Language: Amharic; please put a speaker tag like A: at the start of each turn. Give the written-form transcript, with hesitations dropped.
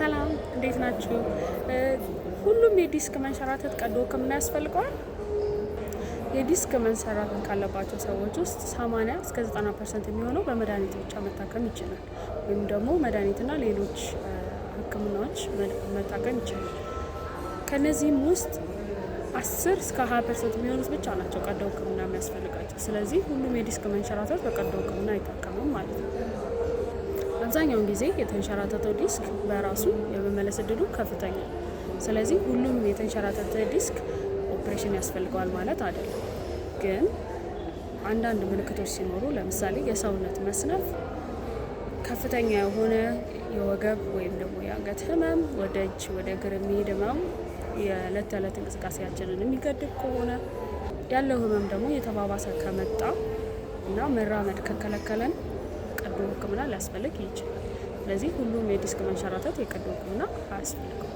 A: ሰላም እንዴት ናችሁ? ሁሉም የዲስክ መንሸራተት ቀዶ ሕክምና ያስፈልገዋል? የዲስክ መንሸራተት ካለባቸው ሰዎች ውስጥ 80 እስከ 90% የሚሆነው በመድኃኒት ብቻ መታከም ይችላል፣ ወይም ደግሞ መድኃኒትና ሌሎች ሕክምናዎች መታከም ይችላል። ከነዚህም ውስጥ 10 እስከ 20% የሚሆኑት ብቻ ናቸው ቀዶ ሕክምና የሚያስፈልጋቸው። ስለዚህ ሁሉም የዲስክ መንሸራተት በቀዶ ሕክምና አይታከምም ማለት ነው። አብዛኛውን ጊዜ የተንሸራተተው ዲስክ በራሱ የመመለስ እድሉ ከፍተኛ ነው። ስለዚህ ሁሉም የተንሸራተተ ዲስክ ኦፕሬሽን ያስፈልገዋል ማለት አይደለም። ግን አንዳንድ ምልክቶች ሲኖሩ፣ ለምሳሌ የሰውነት መስነፍ፣ ከፍተኛ የሆነ የወገብ ወይም ደግሞ የአንገት ህመም፣ ወደ እጅ ወደ እግር የሚሄድ ህመም፣ የዕለት ተዕለት እንቅስቃሴያችንን የሚገድብ ከሆነ፣ ያለው ህመም ደግሞ የተባባሰ ከመጣ እና መራመድ ከከለከለን ቀዶ ሕክምና ሊያስፈልግ ይችላል። ስለዚህ ሁሉም የዲስክ መንሸራተት የቀዶ ሕክምና አያስፈልገው።